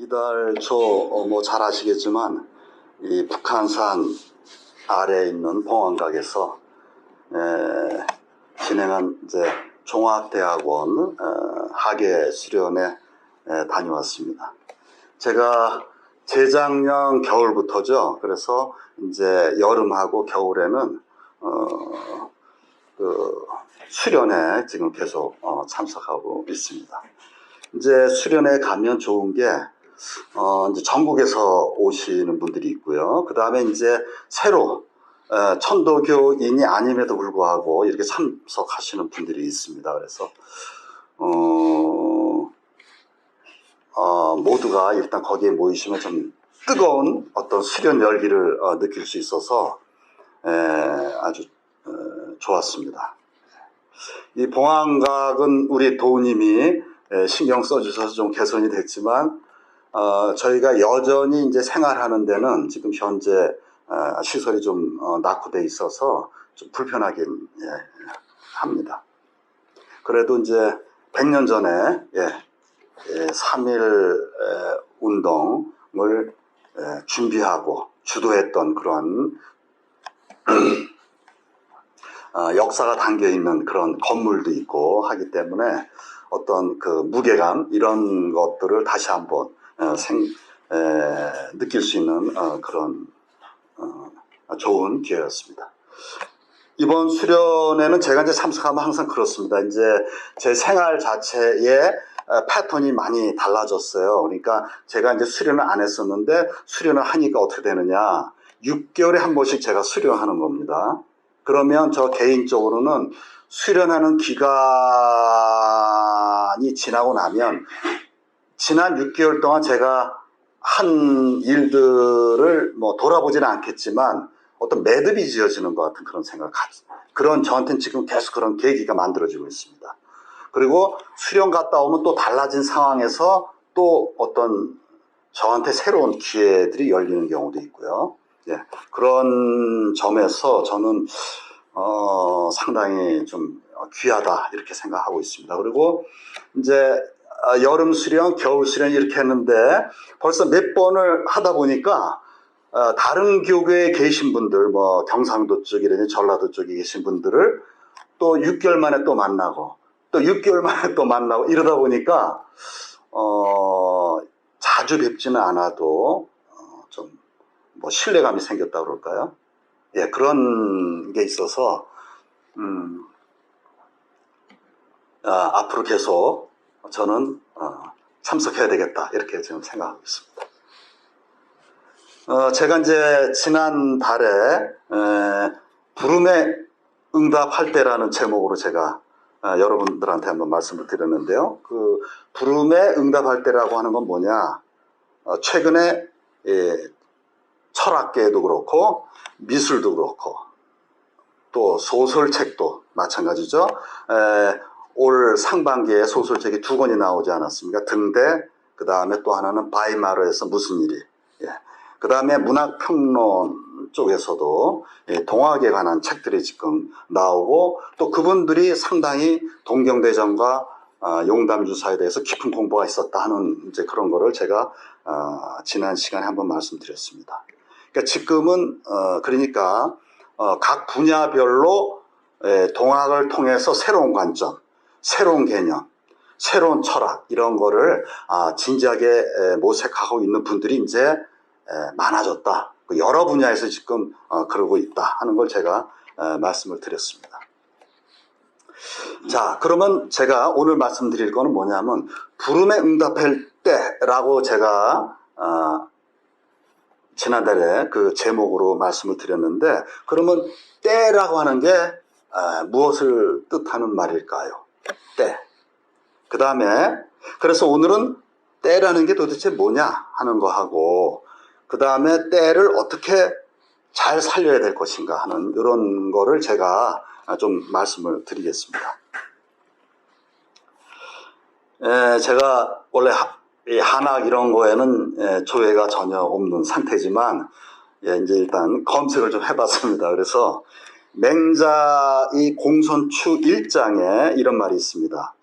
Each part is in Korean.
이달 초 뭐 잘 아시겠지만 이 북한산 아래에 있는 봉안각에서 진행한 이제 종합대학원 학예 수련회 다녀왔습니다. 제가 재작년 겨울부터죠. 그래서 이제 여름하고 겨울에는 그 수련회 지금 계속 참석하고 있습니다. 이제 수련회 가면 좋은 게 이제 전국에서 오시는 분들이 있고요. 그 다음에 이제 새로 천도교인이 아님에도 불구하고 이렇게 참석하시는 분들이 있습니다. 그래서 모두가 일단 거기에 모이시면 좀 뜨거운 어떤 수련 열기를 느낄 수 있어서 아주 좋았습니다. 이 봉안각은 우리 도우님이 신경 써주셔서 좀 개선이 됐지만 저희가 여전히 이제 생활하는 데는 지금 현재 시설이 좀 낙후돼 있어서 좀 불편하긴 합니다. 그래도 이제 100년 전에 3.1 운동을 준비하고 주도했던 그런 역사가 담겨 있는 그런 건물도 있고 하기 때문에 어떤 그 무게감 이런 것들을 다시 한번 느낄 수 있는 그런 좋은 기회였습니다. 이번 수련회는 제가 이제 참석하면 항상 그렇습니다. 이제 제 생활 자체의 패턴이 많이 달라졌어요. 그러니까 제가 이제 수련을 안 했었는데 수련을 하니까 어떻게 되느냐. 6개월에 한 번씩 제가 수련하는 겁니다. 그러면 저 개인적으로는 수련하는 기간이 지나고 나면 지난 6개월 동안 제가 한 일들을 뭐 돌아보지는 않겠지만 어떤 매듭이 지어지는 것 같은 그런 생각을 그런 저한테는 지금 계속 그런 계기가 만들어지고 있습니다. 그리고 수련 갔다 오면 또 달라진 상황에서 또 어떤 저한테 새로운 기회들이 열리는 경우도 있고요. 그런 점에서 저는 상당히 좀 귀하다 이렇게 생각하고 있습니다. 그리고 이제 여름 수련, 겨울 수련 이렇게 했는데 벌써 몇 번을 하다 보니까 다른 교회에 계신 분들, 뭐 경상도 쪽이라든지 전라도 쪽에 계신 분들을 또 6개월 만에 또 만나고 또 6개월 만에 또 만나고 이러다 보니까 자주 뵙지는 않아도 좀 뭐 신뢰감이 생겼다 그럴까요? 그런 게 있어서 앞으로 계속 저는 참석해야 되겠다 이렇게 지금 생각하고 있습니다. 제가 이제 지난 달에 부름에 응답할 때라는 제목으로 제가 여러분들한테 한번 말씀을 드렸는데요. 그 부름에 응답할 때라고 하는 건 뭐냐? 최근에 철학계도 그렇고 미술도 그렇고 또 소설책도 마찬가지죠. 올 상반기에 소설책이 2권이 나오지 않았습니까? 등대, 그 다음에 또 하나는 바이마르에서 무슨 일이. 그 다음에 문학평론 쪽에서도 동학에 관한 책들이 지금 나오고 또 그분들이 상당히 동경대전과 용담주사에 대해서 깊은 공부가 있었다 하는 이제 그런 거를 제가 지난 시간에 한번 말씀드렸습니다. 그러니까 지금은 그러니까 각 분야별로 동학을 통해서 새로운 관점, 새로운 개념, 새로운 철학 이런 거를 진지하게 모색하고 있는 분들이 이제 많아졌다. 여러 분야에서 지금 그러고 있다 하는 걸 제가 말씀을 드렸습니다. 자, 그러면 제가 오늘 말씀드릴 거는 뭐냐면 부름에 응답할 때라고 제가 지난달에 그 제목으로 말씀을 드렸는데 그러면 때라고 하는 게 무엇을 뜻하는 말일까요? 때. 그 다음에 그래서 오늘은 때라는 게 도대체 뭐냐 하는 거 하고 그 다음에 때를 어떻게 잘 살려야 될 것인가 하는 이런 거를 제가 좀 말씀을 드리겠습니다. 제가 원래 한학 이런 거에는 조예가 전혀 없는 상태지만 이제 일단 검색을 좀 해봤습니다. 그래서 맹자 이 공손추 1장에 이런 말이 있습니다.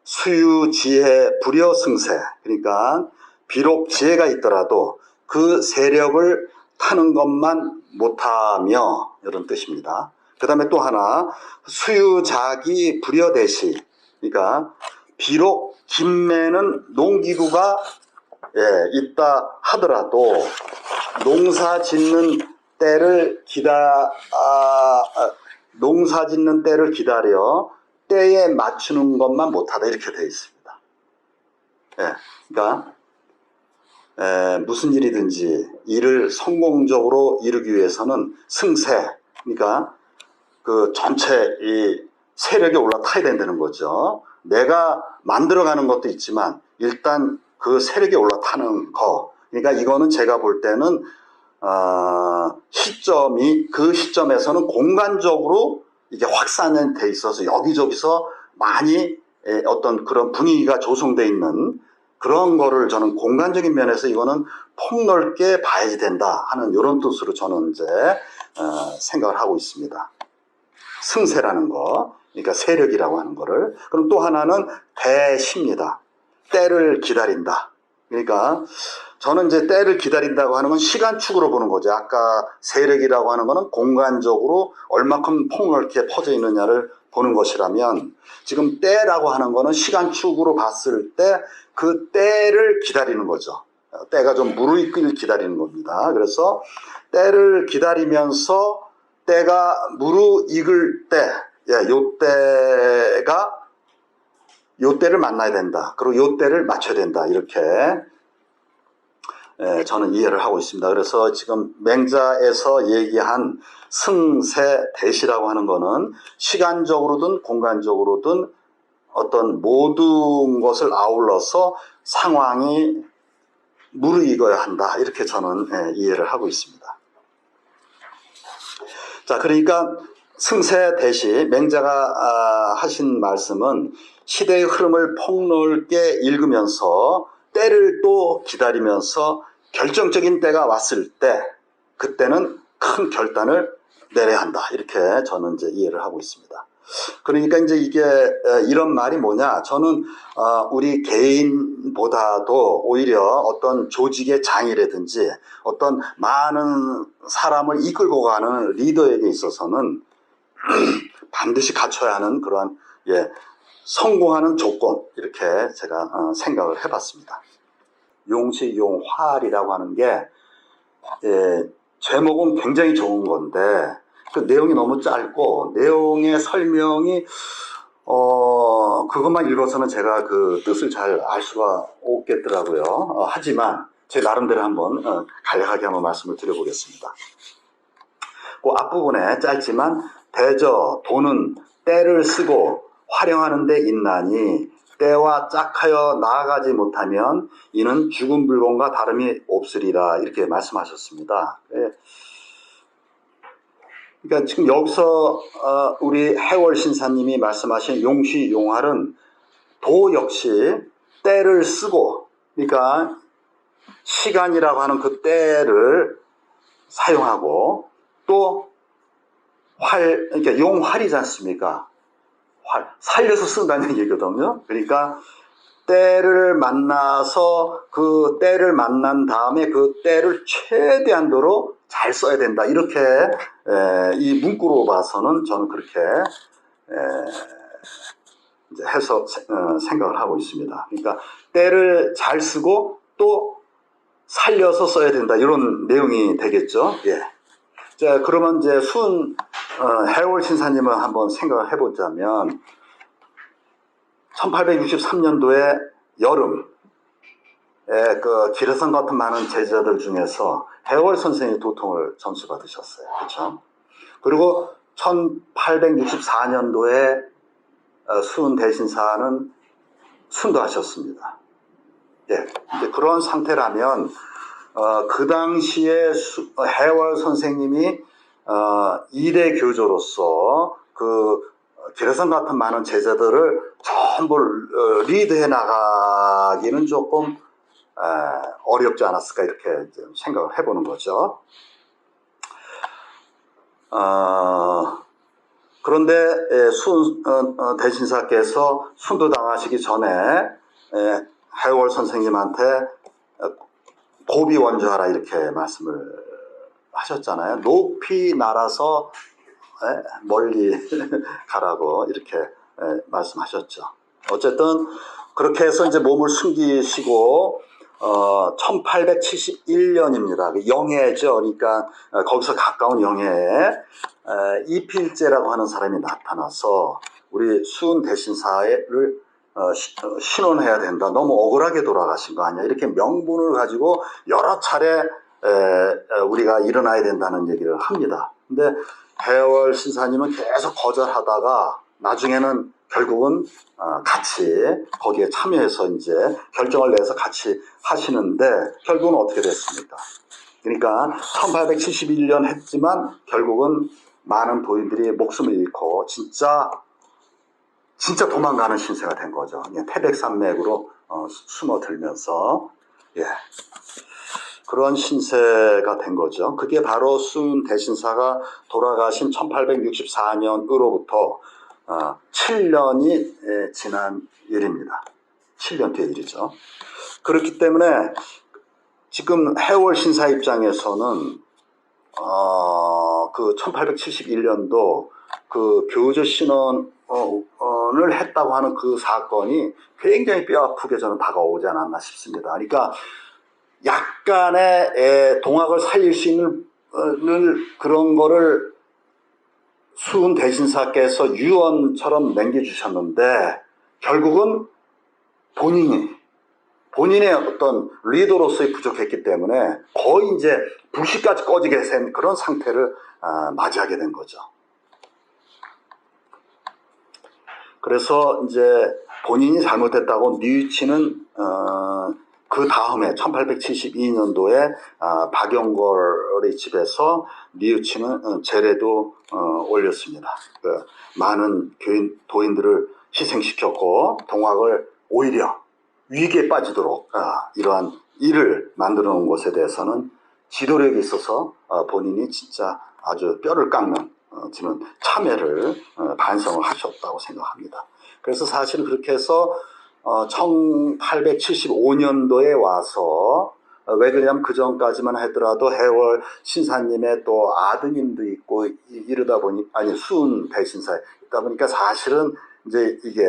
수유지혜 불여승세. 그러니까 비록 지혜가 있더라도 그 세력을 타는 것만 못하며, 이런 뜻입니다. 그 다음에 또 하나, 수유자기 불여대시. 그러니까 비록 김매는 농기구가 있다 하더라도 농사 짓는 때를 기다려 때에 맞추는 것만 못하다, 이렇게 되어 있습니다. 그러니까 무슨 일이든지 일을 성공적으로 이루기 위해서는 승세, 그러니까 그 전체 이 세력이 올라타야 된다는 거죠. 내가 만들어가는 것도 있지만 일단 그 세력이 올라타는 거. 그러니까 이거는 제가 볼 때는 그 시점에서는 공간적으로 이게 확산돼 있어서 여기저기서 많이 어떤 그런 분위기가 조성돼 있는 그런 거를 저는 공간적인 면에서 이거는 폭넓게 봐야 된다 하는 이런 뜻으로 저는 이제 생각을 하고 있습니다. 승세라는 거, 그러니까 세력이라고 하는 거를. 그럼 또 하나는 대시입니다. 때를 기다린다. 그러니까 저는 이제 때를 기다린다고 하는 건 시간축으로 보는 거죠. 아까 세력이라고 하는 거는 공간적으로 얼마큼 폭넓게 퍼져 있느냐를 보는 것이라면, 지금 때라고 하는 거는 시간축으로 봤을 때 그 때를 기다리는 거죠. 때가 좀 무르익기를 기다리는 겁니다. 그래서 때를 기다리면서 때가 무르익을 때, 요 때를 만나야 된다. 그리고 요 때를 맞춰야 된다. 이렇게 저는 이해를 하고 있습니다. 그래서 지금 맹자에서 얘기한 승세 대시라고 하는 거는 시간적으로든 공간적으로든 어떤 모든 것을 아울러서 상황이 무르익어야 한다. 이렇게 저는 이해를 하고 있습니다. 자, 그러니까 승세 대시, 맹자가 하신 말씀은 시대의 흐름을 폭넓게 읽으면서 때를 또 기다리면서 결정적인 때가 왔을 때 그때는 큰 결단을 내려야 한다. 이렇게 저는 이제 이해를 하고 있습니다. 그러니까 이제 이게 이런 말이 뭐냐? 저는 우리 개인보다도 오히려 어떤 조직의 장이라든지 어떤 많은 사람을 이끌고 가는 리더에게 있어서는 반드시 갖춰야 하는 그러한 성공하는 조건, 이렇게 제가 생각을 해봤습니다. 용시용활이라고 하는 게 제목은 굉장히 좋은 건데 그 내용이 너무 짧고 내용의 설명이 그것만 읽어서는 제가 그 뜻을 잘 알 수가 없겠더라고요. 하지만 제 나름대로 한번 간략하게 한번 말씀을 드려보겠습니다. 그 앞부분에 짧지만 대저 도는 때를 쓰고 활용하는 데 있나니 때와 짝하여 나아가지 못하면 이는 죽은 물건과 다름이 없으리라, 이렇게 말씀하셨습니다. 그러니까 지금 여기서 우리 해월 신사님이 말씀하신 용시용활은 도 역시 때를 쓰고, 그러니까 시간이라고 하는 그 때를 사용하고 또 그러니까 용활이지 않습니까? 살려서 쓴다는 얘기거든요. 그러니까 때를 만나서 그 때를 만난 다음에 그 때를 최대한도로 잘 써야 된다. 이렇게 이 문구로 봐서는 저는 그렇게 이제 해서 생각을 하고 있습니다. 그러니까 때를 잘 쓰고 또 살려서 써야 된다. 이런 내용이 되겠죠. 자, 그러면 이제 해월 신사님을 한번 생각을 해보자면 1863년도에 여름에 그 기라성 같은 많은 제자들 중에서 해월 선생의 도통을 전수받으셨어요. 그렇죠? 그리고 1864년도에 수은 대신사는 순도하셨습니다. 이제 그런 상태라면 그 당시에 해월 선생님이 이대 교조로서 그 기라성 같은 많은 제자들을 전부 리드해 나가기는 조금 어렵지 않았을까, 이렇게 생각을 해보는 거죠. 그런데 수은 대신사께서 순도당하시기 전에 해월 선생님한테 고비 원주하라 이렇게 말씀을 하셨잖아요. 높이 날아서 멀리 가라고 이렇게 말씀하셨죠. 어쨌든 그렇게 해서 이제 몸을 숨기시고 1871년입니다. 영해죠. 그러니까 거기서 가까운 영해에 이필제라고 하는 사람이 나타나서 우리 수은 대신사를 신원해야 된다. 너무 억울하게 돌아가신 거 아니야. 이렇게 명분을 가지고 여러 차례 우리가 일어나야 된다는 얘기를 합니다. 근데 해월 신사님은 계속 거절하다가 나중에는 결국은 같이 거기에 참여해서 이제 결정을 내서 같이 하시는데 결국은 어떻게 됐습니까? 그러니까 1871년 했지만 결국은 많은 도인들이 목숨을 잃고 진짜 도망가는 신세가 된 거죠. 태백산맥으로 숨어들면서 그런 신세가 된 거죠. 그게 바로 수은 대신사가 돌아가신 1864년으로부터 7년이 지난 일입니다. 7년 뒤의 일이죠. 그렇기 때문에 지금 해월 신사 입장에서는 그 1871년도 그 교주 신원을 했다고 하는 그 사건이 굉장히 뼈아프게 저는 다가오지 않았나 싶습니다. 그러니까 약간의 동학을 살릴 수 있는 그런 거를 수은 대신사께서 유언처럼 남겨주셨는데 결국은 본인의 어떤 리더로서의 부족했기 때문에 거의 이제 불씨까지 꺼지게 된 그런 상태를 맞이하게 된 거죠. 그래서 이제 본인이 잘못했다고 뉘우치는 그 다음에 1872년도에 박영걸의 집에서 뉘우치는 제례도 올렸습니다. 많은 도인들을 희생시켰고 동학을 오히려 위기에 빠지도록 이러한 일을 만들어 놓은 것에 대해서는 지도력이 있어서 본인이 진짜 아주 뼈를 깎는 지금 참회를 반성을 하셨다고 생각합니다. 그래서 사실 그렇게 해서 1875년도에 와서 왜 그러냐면 그 전까지만 하더라도 해월 신사님의 또 아드님도 있고 이러다 보니 수은 대신사에 있다 보니까 사실은 이제 이게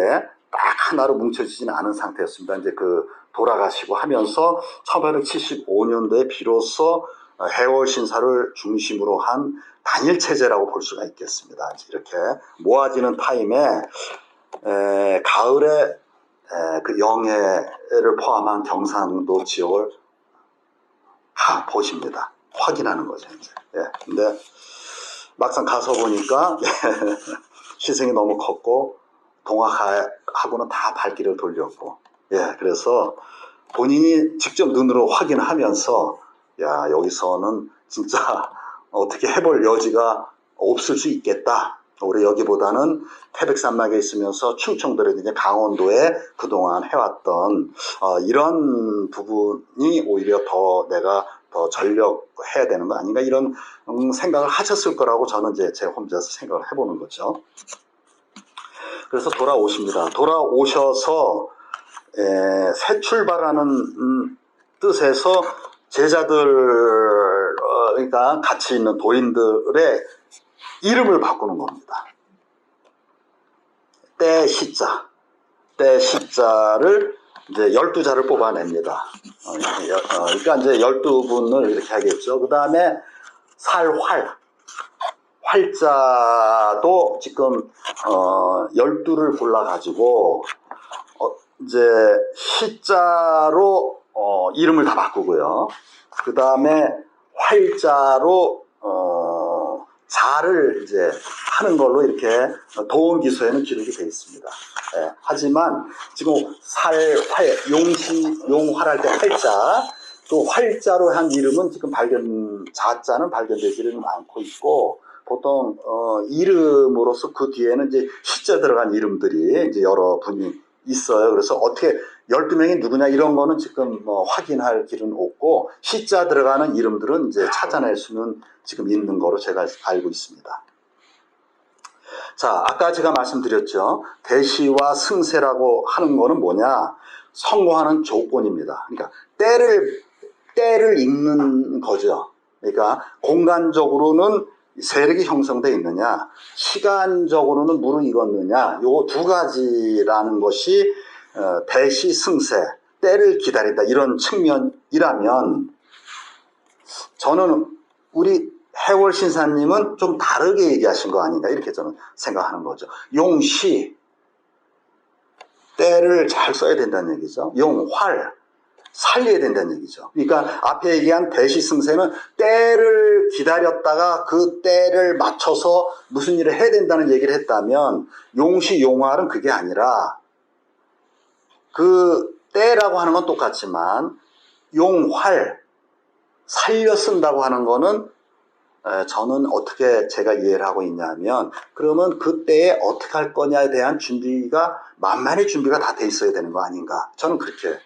딱 하나로 뭉쳐지지는 않은 상태였습니다. 이제 그 돌아가시고 하면서 1875년도에 비로소 해월 신사를 중심으로 한 단일 체제라고 볼 수가 있겠습니다. 이렇게 모아지는 타임에 가을에 그 영해를 포함한 경상도 지역을 보십니다. 확인하는 거죠, 이제. 근데 막상 가서 보니까 희생이 너무 컸고 동학하고는 다 발길을 돌렸고, 그래서 본인이 직접 눈으로 확인하면서 여기서는 진짜 어떻게 해볼 여지가 없을 수 있겠다. 우리 여기보다는 태백산맥에 있으면서 충청도라든지 강원도에 그동안 해왔던 이런 부분이 오히려 더 내가 더 전력해야 되는 거 아닌가 이런 생각을 하셨을 거라고 저는 이제 제 혼자서 생각을 해보는 거죠. 그래서 돌아오십니다. 돌아오셔서 새 출발하는 뜻에서 제자들 그러니까 같이 있는 도인들의 이름을 바꾸는 겁니다. 때 시자를 이제 12자를 뽑아냅니다. 그러니까 이제 12분을 이렇게 하겠죠. 그 다음에 활자도 지금 12를 골라가지고 이제 시자로 이름을 다 바꾸고요. 그 다음에 활자로 자를 이제 하는 걸로 이렇게 도원기소에는 기록이 되어 있습니다. 하지만 지금 용활할 때 활자, 또 활자로 한 이름은 지금 자자는 발견되지는 않고 있고, 보통 이름으로서 그 뒤에는 이제 시자 들어간 이름들이 이제 여러 분이 있어요. 그래서 어떻게 12명이 누구냐 이런 거는 지금 확인할 길은 없고, 시자 들어가는 이름들은 이제 찾아낼 수는 지금 있는 거로 제가 알고 있습니다. 자, 아까 제가 말씀드렸죠. 대시와 승세라고 하는 거는 뭐냐? 성공하는 조건입니다. 그러니까 때를 읽는 거죠. 그러니까 공간적으로는 세력이 형성되어 있느냐, 시간적으로는 무르익었느냐, 요 두 가지라는 것이 대시 승세, 때를 기다린다 이런 측면이라면 저는 우리 해월 신사님은 좀 다르게 얘기하신 거 아닌가 이렇게 저는 생각하는 거죠. 용시, 때를 잘 써야 된다는 얘기죠. 용활, 살려야 된다는 얘기죠. 그러니까 앞에 얘기한 대시승세는 때를 기다렸다가 그 때를 맞춰서 무슨 일을 해야 된다는 얘기를 했다면 용시, 용활은 그게 아니라 그 때라고 하는 건 똑같지만 용활, 살려 쓴다고 하는 거는 저는 어떻게 제가 이해를 하고 있냐면 그러면 그때에 어떻게 할 거냐에 대한 준비가 만만히 준비가 다 돼 있어야 되는 거 아닌가 저는 그렇게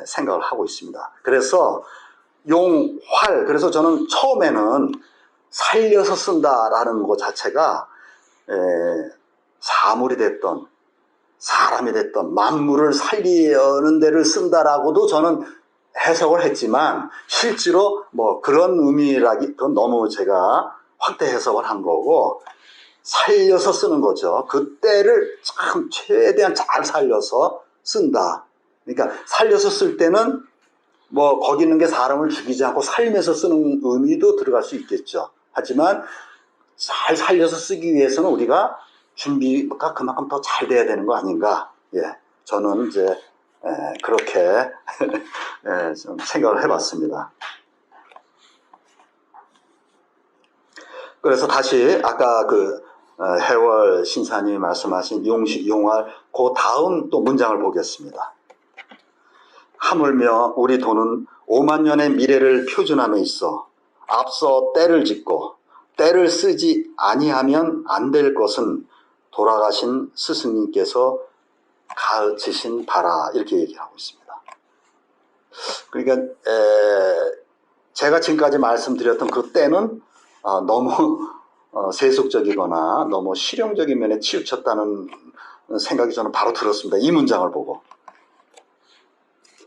생각을 하고 있습니다. 그래서 용활, 그래서 저는 처음에는 살려서 쓴다라는 것 자체가 사물이 됐던 사람이 됐던 만물을 살리는 데를 쓴다라고도 저는 해석을 했지만 실제로 뭐 그런 의미라기 그건 너무 제가 확대 해석을 한 거고 살려서 쓰는 거죠. 그때를 참 최대한 잘 살려서 쓴다. 그러니까 살려서 쓸 때는 뭐 거기 있는 게 사람을 죽이지 않고 살면서 쓰는 의미도 들어갈 수 있겠죠. 하지만 잘 살려서 쓰기 위해서는 우리가 준비가 그만큼 더 잘 돼야 되는 거 아닌가. 예, 저는 이제 그렇게 좀 생각을 해봤습니다. 그래서 다시 아까 그 해월 신사님이 말씀하신 용시, 용활 그 다음 또 문장을 보겠습니다. 하물며 우리 도는 5만 년의 미래를 표준함에 있어 앞서 때를 짓고 때를 쓰지 아니하면 안 될 것은 돌아가신 스승님께서 가르치신 바라 이렇게 얘기하고 있습니다. 그러니까 제가 지금까지 말씀드렸던 그 때는 너무 세속적이거나 너무 실용적인 면에 치우쳤다는 생각이 저는 바로 들었습니다. 이 문장을 보고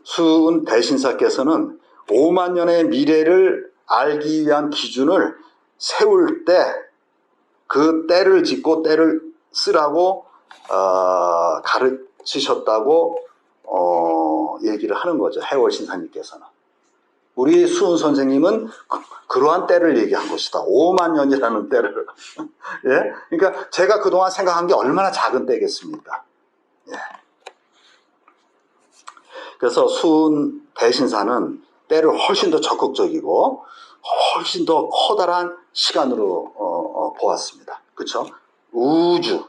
수은 대신사께서는 5만 년의 미래를 알기 위한 기준을 세울 때 그 때를 짓고 때를 쓰라고 가르치셨다고 얘기를 하는 거죠. 해월 신사님께서는. 우리 수은 선생님은 그러한 때를 얘기한 것이다. 5만 년이라는 때를. 예? 그러니까 제가 그동안 생각한 게 얼마나 작은 때겠습니까? 예. 그래서 수은 대신사는 때를 훨씬 더 적극적이고 훨씬 더 커다란 시간으로 보았습니다. 그렇죠? 우주,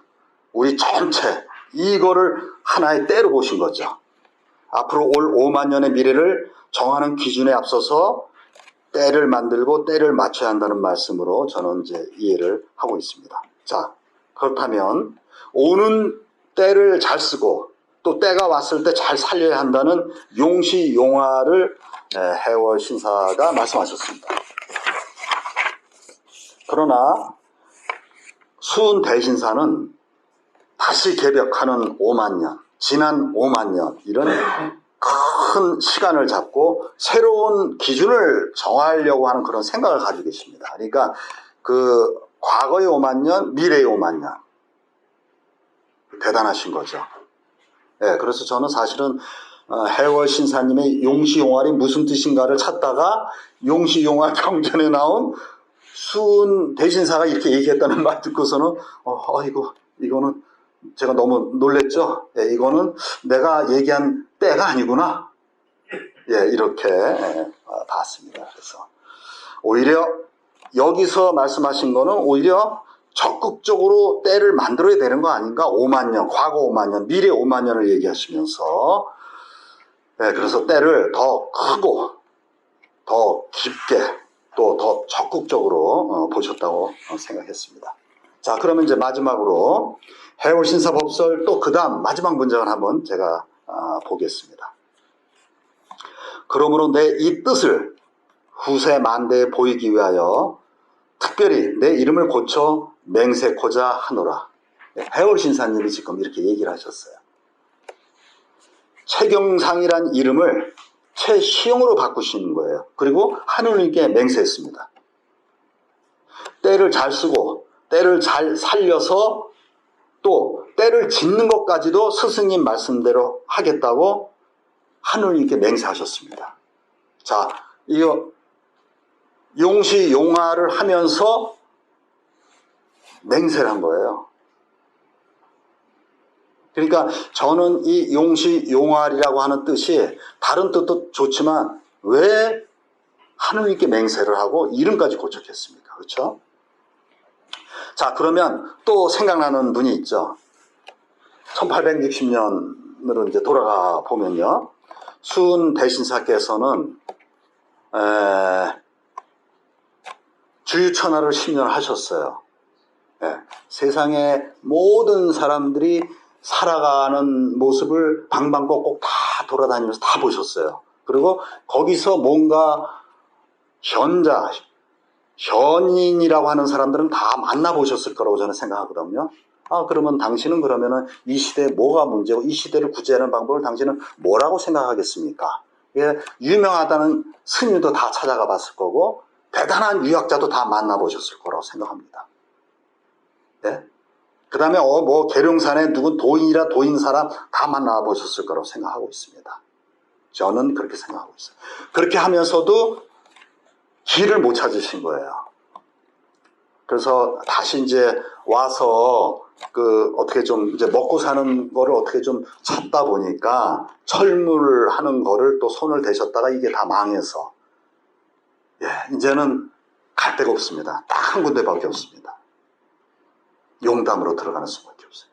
우리 전체 이거를 하나의 때로 보신 거죠. 앞으로 올 5만 년의 미래를 정하는 기준에 앞서서 때를 만들고 때를 맞춰야 한다는 말씀으로 저는 이제 이해를 하고 있습니다. 자, 그렇다면 오는 때를 잘 쓰고 또 때가 왔을 때 잘 살려야 한다는 용시 용화를 해월 신사가 말씀하셨습니다. 그러나 수은 대신사는 다시 개벽하는 5만 년, 지난 5만 년 이런 큰 시간을 잡고 새로운 기준을 정하려고 하는 그런 생각을 가지고 계십니다. 그러니까 그 과거의 5만 년, 미래의 5만 년 대단하신 거죠. 네, 그래서 저는 사실은 해월 신사님의 용시용활이 무슨 뜻인가를 찾다가 용시용활 경전에 나온 수은 대신사가 이렇게 얘기했다는 말 듣고서는 이거는 제가 너무 놀랬죠. 예, 이거는 내가 얘기한 때가 아니구나. 예, 이렇게 봤습니다. 그래서 오히려 여기서 말씀하신 거는 오히려 적극적으로 때를 만들어야 되는 거 아닌가? 5만 년, 과거 5만 년, 미래 5만 년을 얘기하시면서 그래서 때를 더 크고 더 깊게 또 더 적극적으로 보셨다고 생각했습니다. 자, 그러면 이제 마지막으로 해월 신사법설 또 그 다음 마지막 문장을 한번 제가 보겠습니다. 그러므로 내 이 뜻을 후세 만대에 보이기 위하여 특별히 내 이름을 고쳐 맹세코자 하노라. 해월 신사님이 지금 이렇게 얘기를 하셨어요. 최경상이란 이름을 최시용으로 바꾸시는 거예요. 그리고 하느님께 맹세했습니다. 때를 잘 쓰고 때를 잘 살려서 또 때를 짓는 것까지도 스승님 말씀대로 하겠다고 하느님께 맹세하셨습니다. 자, 이거 용시용화를 하면서 맹세를 한 거예요. 그러니까 저는 이 용시용활이라고 하는 뜻이 다른 뜻도 좋지만 왜 하느님께 맹세를 하고 이름까지 고쳤겠습니까? 그렇죠? 자, 그러면 또 생각나는 분이 있죠. 1860년으로 이제 돌아가 보면요. 수은 대신사께서는 주유천하를 10년 하셨어요. 세상의 모든 사람들이 살아가는 모습을 방방곡곡 다 돌아다니면서 다 보셨어요. 그리고 거기서 뭔가 현인이라고 하는 사람들은 다 만나보셨을 거라고 저는 생각하거든요. 그러면 당신은 그러면은 이 시대에 뭐가 문제고 이 시대를 구제하는 방법을 당신은 뭐라고 생각하겠습니까? 유명하다는 스님도 다 찾아가 봤을 거고 대단한 유학자도 다 만나보셨을 거라고 생각합니다. 네? 그 다음에 뭐 계룡산에 누군 도인이라 도인 사람 다 만나보셨을 거라고 생각하고 있습니다. 저는 그렇게 생각하고 있어요. 그렇게 하면서도 길을 못 찾으신 거예요. 그래서 다시 이제 와서 어떻게 좀 이제 먹고 사는 거를 어떻게 좀 찾다 보니까 철물하는 거를 또 손을 대셨다가 이게 다 망해서 이제는 갈 데가 없습니다. 딱 한 군데밖에 없습니다. 용담으로 들어가는 수밖에 없어요.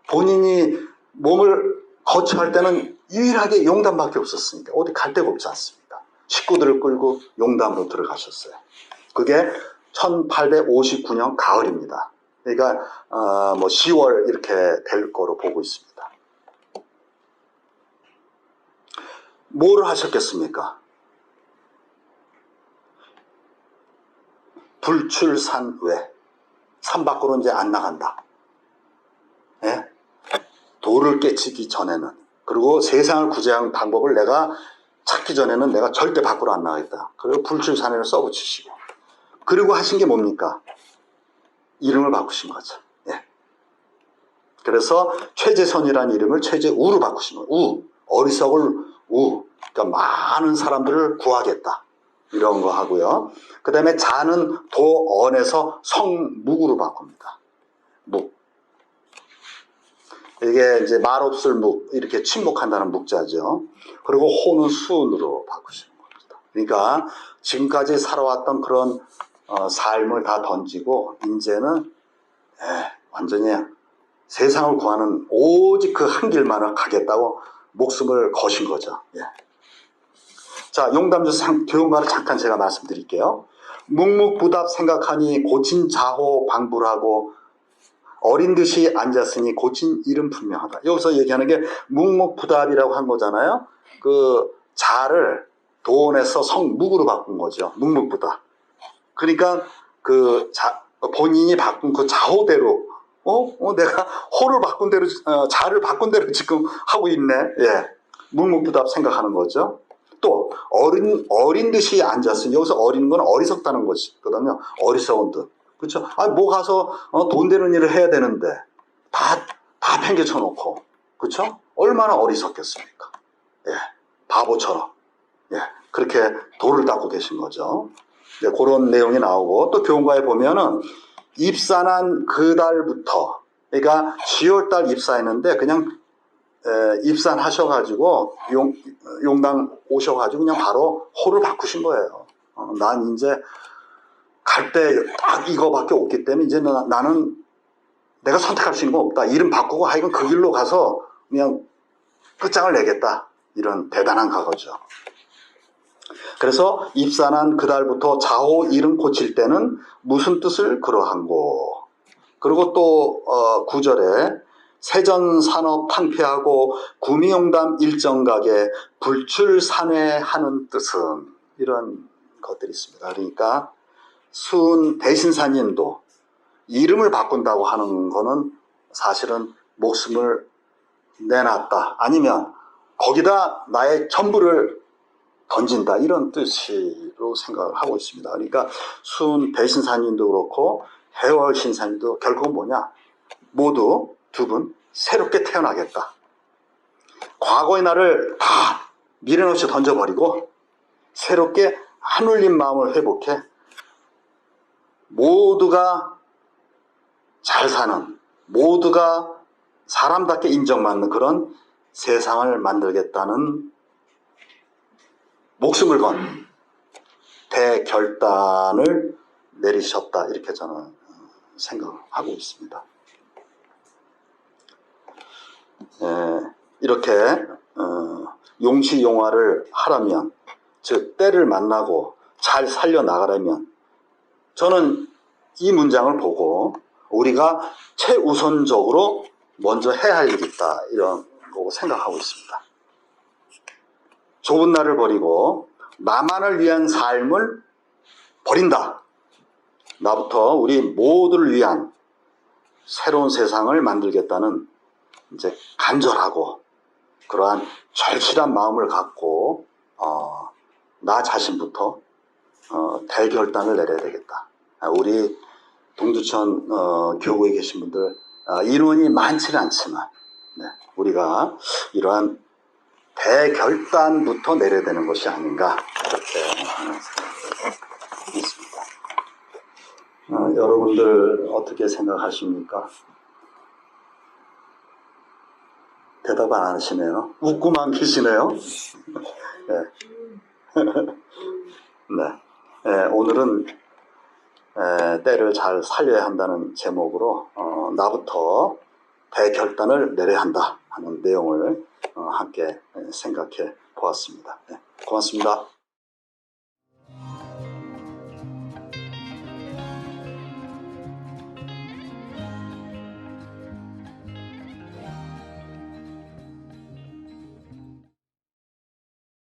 본인이 몸을 거처할 때는 유일하게 용담밖에 없었으니까 어디 갈 데가 없지 않습니까? 식구들을 끌고 용담으로 들어가셨어요. 그게 1859년 가을입니다. 그러니까 뭐 10월 이렇게 될 거로 보고 있습니다. 뭐를 하셨겠습니까? 불출산외, 산 밖으로 이제 안 나간다. 예? 도를 깨치기 전에는, 그리고 세상을 구제하는 방법을 내가 찾기 전에는 내가 절대 밖으로 안 나가겠다. 그리고 불출산회를 써붙이시고, 그리고 하신 게 뭡니까? 이름을 바꾸신 거죠. 예. 그래서 최재선이라는 이름을 최재우로 바꾸신 거예요. 우, 어리석을 우, 그러니까 많은 사람들을 구하겠다. 이런 거 하고요. 그 다음에 자는 도언에서 성묵으로 바꿉니다. 묵. 이게 이제 말없을 묵, 이렇게 침묵한다는 묵자죠. 그리고 호는 수은으로 바꾸시는 겁니다. 그러니까 지금까지 살아왔던 그런 삶을 다 던지고 이제는 완전히 세상을 구하는 오직 그 한 길만을 가겠다고 목숨을 거신 거죠. 예. 자, 용담주 교훈가를 잠깐 제가 말씀드릴게요. 묵묵부답 생각하니 고친 자호 방불하고 어린 듯이 앉았으니 고친 일은 분명하다. 여기서 얘기하는 게 묵묵부답이라고 한 거잖아요. 그 자를 도원에서 성묵으로 바꾼 거죠. 묵묵부답. 그러니까 본인이 바꾼 그 자호대로 내가 호를 바꾼 대로 자를 바꾼 대로 지금 하고 있네. 예. 묵묵부답 생각하는 거죠. 또 어린 듯이 앉았으니 여기서 어린 건 어리석다는 것이거든요. 어리석은 듯. 그렇죠? 뭐 가서 돈 되는 일을 해야 되는데 다 팽개쳐 놓고, 그렇죠? 얼마나 어리석겠습니까? 예, 바보처럼. 예, 그렇게 도를 닦고 계신 거죠. 예, 그런 내용이 나오고, 또 교훈가에 보면은 입산한 그 달부터, 그러니까 10월달 입사했는데 그냥 입산하셔가지고 용당 오셔가지고 그냥 바로 호를 바꾸신 거예요. 난 이제 갈 때 딱 이거밖에 없기 때문에 이제 나는 내가 선택할 수 있는 건 없다. 이름 바꾸고 하여간 그 길로 가서 그냥 끝장을 내겠다. 이런 대단한 각오죠. 그래서 입산한 그달부터 자호 이름 고칠 때는 무슨 뜻을 그러한고. 그리고 또 9절에 세전산업 탕폐하고 구미용담 일정각에 불출산회하는 뜻은, 이런 것들이 있습니다. 그러니까 수은 대신사님도 이름을 바꾼다고 하는 거는 사실은 목숨을 내놨다, 아니면 거기다 나의 전부를 던진다, 이런 뜻으로 생각을 하고 있습니다. 그러니까 순 대신사님도 그렇고 해월 신사님도 결국은 뭐냐, 모두 두 분 새롭게 태어나겠다. 과거의 나를 다 미련없이 던져버리고 새롭게 하늘린 마음을 회복해 모두가 잘 사는, 모두가 사람답게 인정받는 그런 세상을 만들겠다는 목숨을 건 대결단을 내리셨다, 이렇게 저는 생각하고 있습니다. 이렇게 용시용화를 하라면, 즉 때를 만나고 잘 살려나가려면 저는 이 문장을 보고 우리가 최우선적으로 먼저 해야 할 일이 있다, 이런 거 생각하고 있습니다. 좁은 나를 버리고 나만을 위한 삶을 버린다. 나부터 우리 모두를 위한 새로운 세상을 만들겠다는 이제 간절하고 그러한 절실한 마음을 갖고 나 자신부터 대결단을 내려야 되겠다. 우리 동두천 교구에 계신 분들 인원이 많지는 않지만 우리가 이러한 대결단부터 내려야 되는 것이 아닌가, 이렇게 생각하고 있습니다. 여러분들 어떻게 생각하십니까? 대답 안 하시네요. 웃고만 계시네요. 네. 오늘은 때를 잘 살려야 한다는 제목으로 나부터 대결단을 내려야 한다 하는 내용을 함께 생각해 보았습니다. 고맙습니다.